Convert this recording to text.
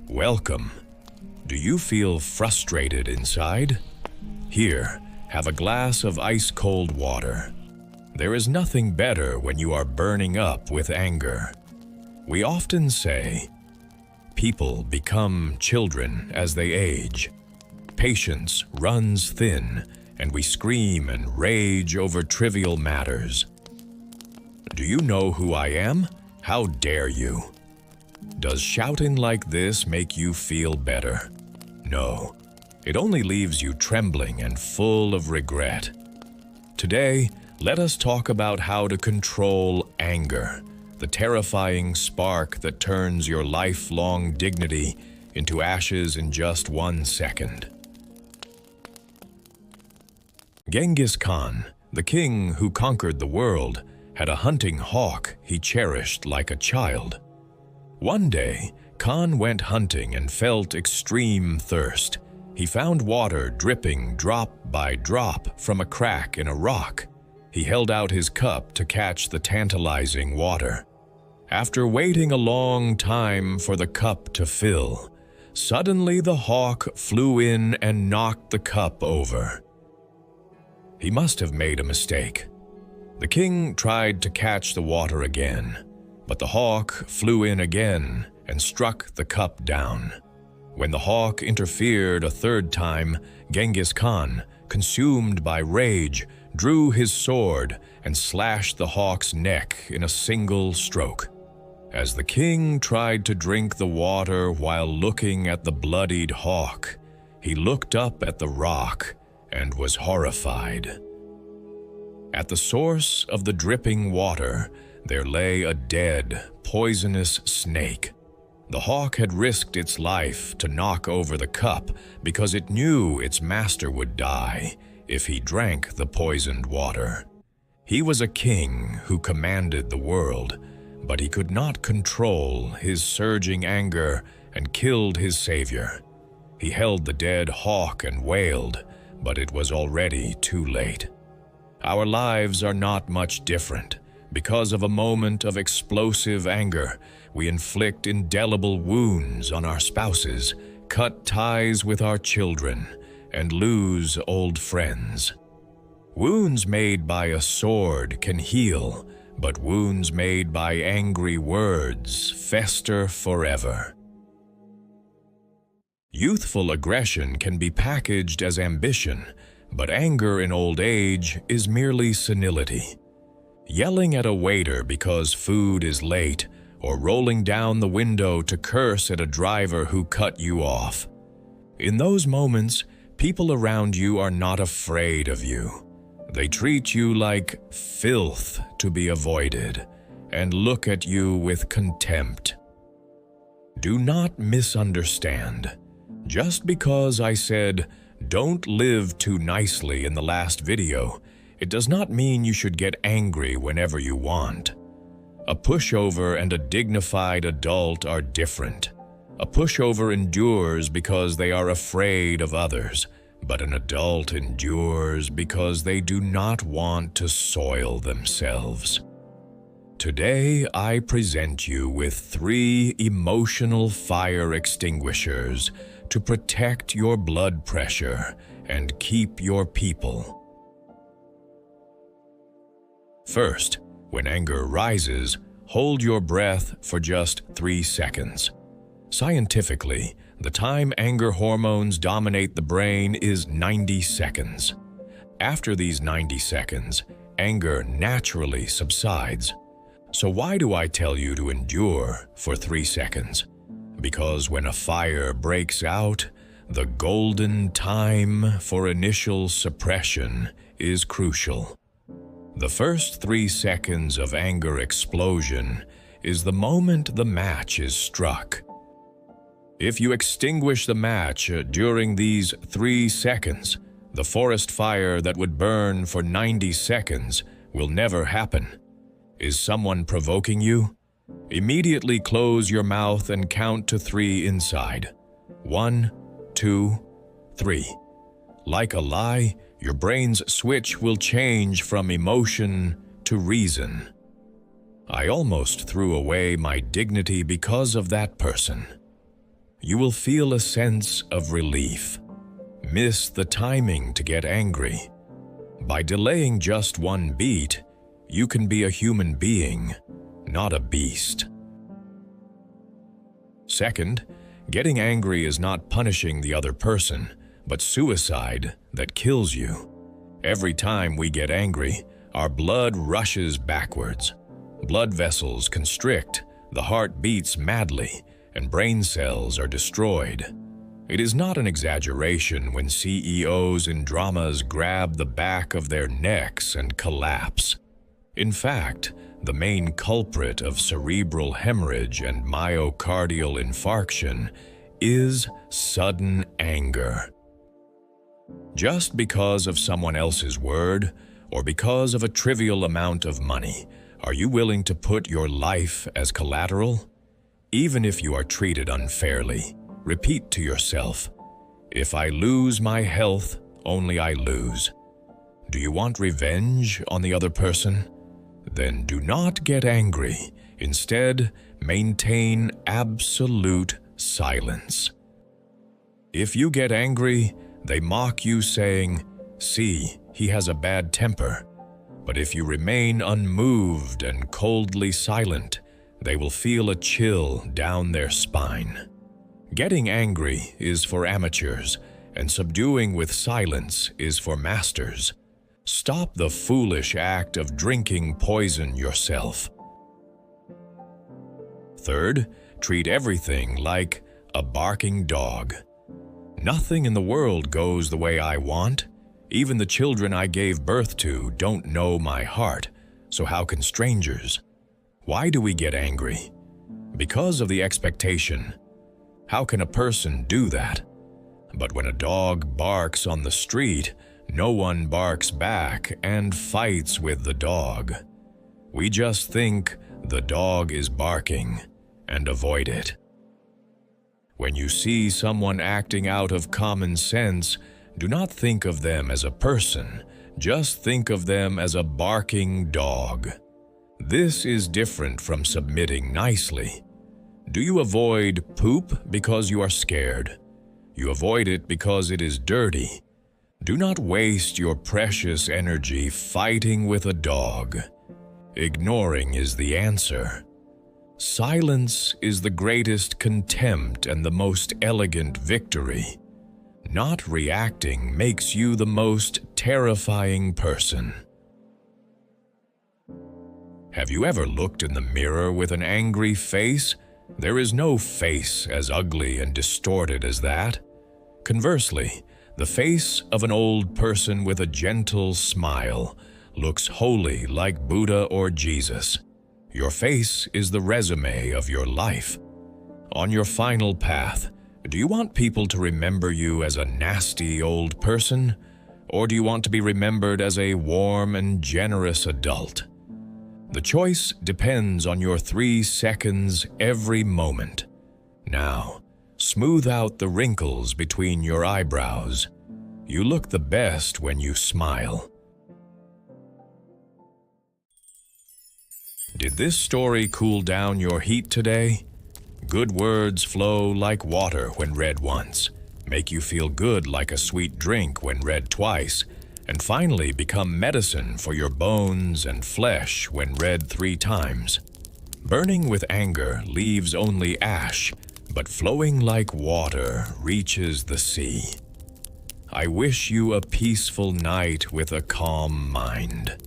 Welcome. Do you feel frustrated inside? Here, have a glass of ice-cold water. There is nothing better when you are burning up with anger. We often say, people become children as they age. Patience runs thin, and we scream and rage over trivial matters. Do you know who I am? How dare you? Does shouting like this make you feel better? No. It only leaves you trembling and full of regret. Today, let us talk about how to control anger, the terrifying spark that turns your lifelong dignity into ashes in just 1 second. Genghis Khan, the king who conquered the world, had a hunting hawk he cherished like a child. One day, Khan went hunting and felt extreme thirst. He found water dripping drop by drop from a crack in a rock. He held out his cup to catch the tantalizing water. After waiting a long time for the cup to fill, suddenly the hawk flew in and knocked the cup over. He must have made a mistake. The king tried to catch the water again, but the hawk flew in again and struck the cup down. When the hawk interfered a third time, Genghis Khan, consumed by rage, drew his sword and slashed the hawk's neck in a single stroke. As the king tried to drink the water while looking at the bloodied hawk, he looked up at the rock and was horrified. At the source of the dripping water, there lay a dead, poisonous snake. The hawk had risked its life to knock over the cup because it knew its master would die if he drank the poisoned water. He was a king who commanded the world, but he could not control his surging anger and killed his savior. He held the dead hawk and wailed, but it was already too late. Our lives are not much different. Because of a moment of explosive anger, we inflict indelible wounds on our spouses, cut ties with our children, and lose old friends. Wounds made by a sword can heal, but wounds made by angry words fester forever. Youthful aggression can be packaged as ambition, but anger in old age is merely senility. Yelling at a waiter because food is late, or rolling down the window to curse at a driver who cut you off. In those moments, people around you are not afraid of you. They treat you like filth to be avoided, and look at you with contempt. Do not misunderstand. Just because I said, "Don't live too nicely" in the last video, it does not mean you should get angry whenever you want. A pushover and a dignified adult are different. A pushover endures because they are afraid of others, but an adult endures because they do not want to soil themselves. Today, I present you with 3 emotional fire extinguishers to protect your blood pressure and keep your people. First, when anger rises, hold your breath for just 3 seconds. Scientifically, the time anger hormones dominate the brain is 90 seconds. After these 90 seconds, anger naturally subsides. So why do I tell you to endure for 3 seconds? Because when a fire breaks out, the golden time for initial suppression is crucial. The first 3 seconds of anger explosion is the moment the match is struck. If you extinguish the match during these 3 seconds, the forest fire that would burn for 90 seconds will never happen. Is someone provoking you? Immediately close your mouth and count to 3 inside. 1, 2, 3. Like a lie, your brain's switch will change from emotion to reason. I almost threw away my dignity because of that person. you will feel a sense of relief. Miss the timing to get angry. By delaying just one beat, you can be a human being, not a beast. Second, getting angry is not punishing the other person, but suicide that kills you. Every time we get angry, our blood rushes backwards. Blood vessels constrict, the heart beats madly, and brain cells are destroyed. It is not an exaggeration when CEOs in dramas grab the back of their necks and collapse. In fact, the main culprit of cerebral hemorrhage and myocardial infarction is sudden anger. Just because of someone else's word, or because of a trivial amount of money, are you willing to put your life as collateral? Even if you are treated unfairly, repeat to yourself, "If I lose my health, only I lose." Do you want revenge on the other person? Then do not get angry. Instead, maintain absolute silence. If you get angry, they mock you saying, "See, he has a bad temper." But if you remain unmoved and coldly silent, they will feel a chill down their spine. Getting angry is for amateurs, and subduing with silence is for masters. Stop the foolish act of drinking poison yourself. Third, treat everything like a barking dog. Nothing in the world goes the way I want. Even the children I gave birth to don't know my heart, so how can strangers? Why do we get angry? Because of the expectation. How can a person do that? But when a dog barks on the street, no one barks back and fights with the dog. We just think the dog is barking and avoid it. When you see someone acting out of common sense, do not think of them as a person, just think of them as a barking dog. This is different from submitting nicely. Do you avoid poop because you are scared? You avoid it because it is dirty. Do not waste your precious energy fighting with a dog. Ignoring is the answer. Silence is the greatest contempt and the most elegant victory. Not reacting makes you the most terrifying person. Have you ever looked in the mirror with an angry face? There is no face as ugly and distorted as that. Conversely, the face of an old person with a gentle smile looks holy like Buddha or Jesus. Your face is the resume of your life. On your final path, do you want people to remember you as a nasty old person, or do you want to be remembered as a warm and generous adult? The choice depends on your 3 seconds every moment. Now, smooth out the wrinkles between your eyebrows. You look the best when you smile. Did this story cool down your heat today? Good words flow like water when read once, make you feel good like a sweet drink when read twice, and finally become medicine for your bones and flesh when read 3 times. Burning with anger leaves only ash, but flowing like water reaches the sea. I wish you a peaceful night with a calm mind.